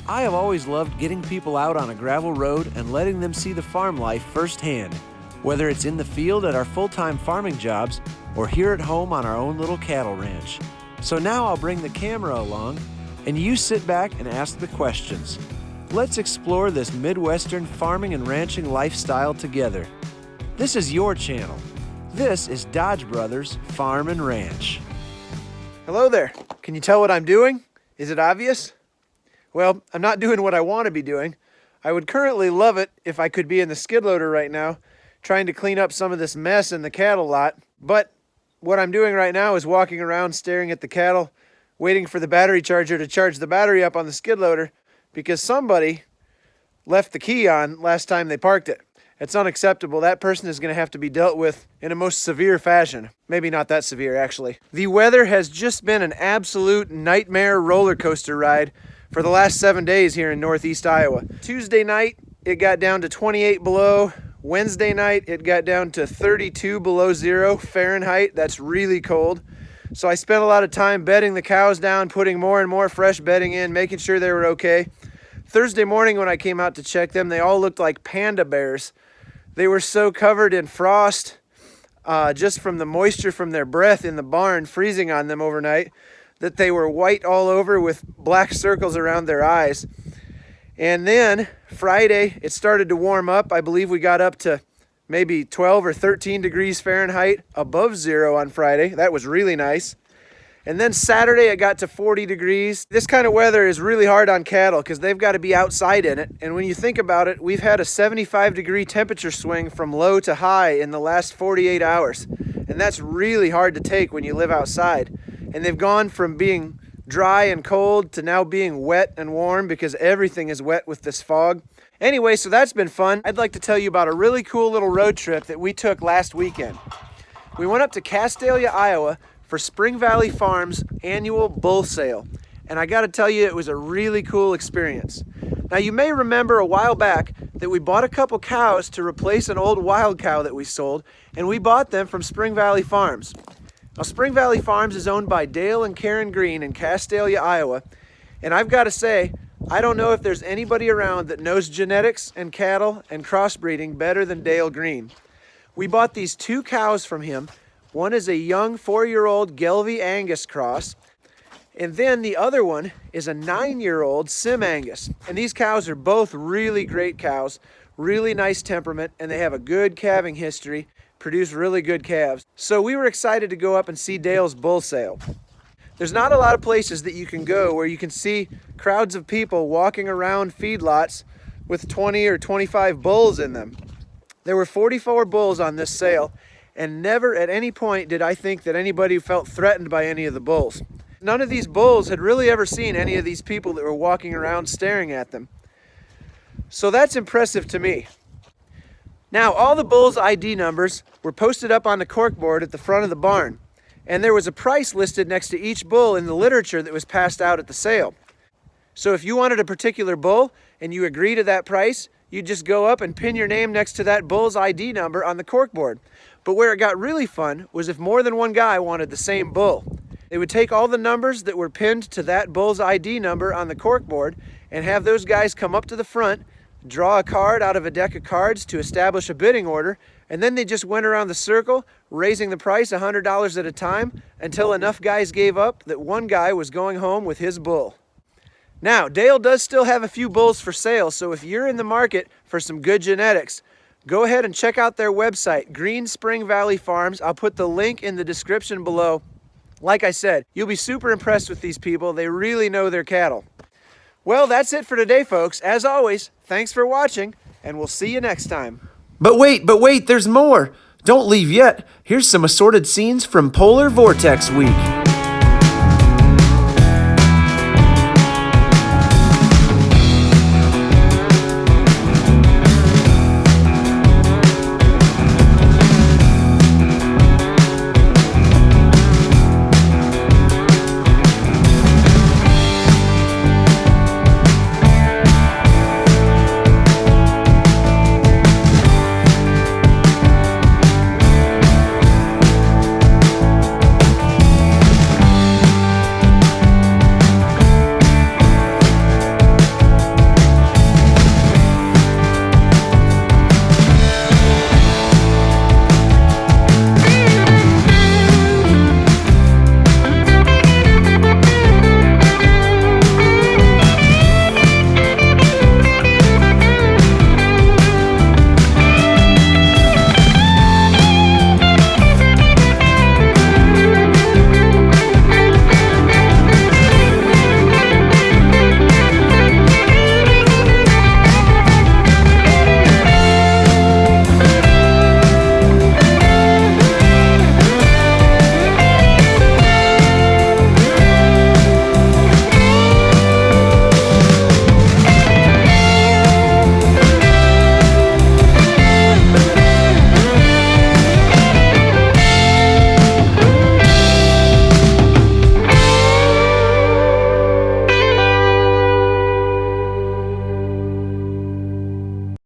I have always loved getting people out on a gravel road and letting them see the farm life firsthand, whether it's in the field at our full-time farming jobs or here at home on our own little cattle ranch. So now I'll bring the camera along and you sit back and ask the questions. Let's explore this Midwestern farming and ranching lifestyle together. This is your channel. This is Dodge Brothers Farm and Ranch. Hello there. Can you tell what I'm doing? Is it obvious? Well, I'm not doing what I want to be doing. I would currently love it if I could be in the skid loader right now, trying to clean up some of this mess in the cattle lot. But what I'm doing right now is walking around staring at the cattle, waiting for the battery charger to charge the battery up on the skid loader because somebody left the key on last time they parked it. It's unacceptable. That person is going to have to be dealt with in a most severe fashion. Maybe not that severe, actually. The weather has just been an absolute nightmare roller coaster ride for the last 7 days here in Northeast Iowa. Tuesday night, it got down to 28 below. Wednesday night, it got down to 32 below zero Fahrenheit. That's really cold. So I spent a lot of time bedding the cows down, putting more and more fresh bedding in, making sure they were okay. Thursday morning when I came out to check them, they all looked like panda bears. They were so covered in frost, just from the moisture from their breath in the barn freezing on them overnight, that they were white all over with black circles around their eyes. And then Friday, it started to warm up. I believe we got up to maybe 12 or 13 degrees Fahrenheit above zero on Friday. That was really nice. And then Saturday, it got to 40 degrees. This kind of weather is really hard on cattle because they've got to be outside in it. And when you think about it, we've had a 75-degree temperature swing from low to high in the last 48 hours. And that's really hard to take when you live outside. And they've gone from being dry and cold to now being wet and warm because everything is wet with this fog. Anyway, so that's been fun. I'd like to tell you about a really cool little road trip that we took last weekend. We went up to Castalia, Iowa for Spring Valley Farms' annual bull sale. And I gotta tell you, it was a really cool experience. Now you may remember a while back that we bought a couple cows to replace an old wild cow that we sold, and we bought them from Spring Valley Farms. Now Spring Valley Farms is owned by Dale and Karen Green in Castalia, Iowa, and I've gotta say, I don't know if there's anybody around that knows genetics and cattle and crossbreeding better than Dale Green. We bought these two cows from him. One is a young 4-year-old Gelby Angus cross, and then the other one is a 9-year-old Sim Angus. And these cows are both really great cows, really nice temperament, and they have a good calving history, produce really good calves. So we were excited to go up and see Dale's bull sale. There's not a lot of places that you can go where you can see crowds of people walking around feedlots with 20 or 25 bulls in them. There were 44 bulls on this sale, and never at any point did I think that anybody felt threatened by any of the bulls. None of these bulls had really ever seen any of these people that were walking around staring at them. So that's impressive to me. Now, all the bulls' ID numbers were posted up on the corkboard at the front of the barn, and there was a price listed next to each bull in the literature that was passed out at the sale. So if you wanted a particular bull and you agree to that price, you'd just go up and pin your name next to that bull's ID number on the corkboard. But where it got really fun was if more than one guy wanted the same bull. They would take all the numbers that were pinned to that bull's ID number on the corkboard and have those guys come up to the front, draw a card out of a deck of cards to establish a bidding order, and then they just went around the circle, raising the price $100 at a time until enough guys gave up that one guy was going home with his bull. Now, Dale does still have a few bulls for sale, so if you're in the market for some good genetics, go ahead and check out their website, Green Spring Valley Farms. I'll put the link in the description below. Like I said, you'll be super impressed with these people. They really know their cattle. Well, that's it for today, folks. As always, thanks for watching, and we'll see you next time. But wait, there's more. Don't leave yet. Here's some assorted scenes from Polar Vortex Week.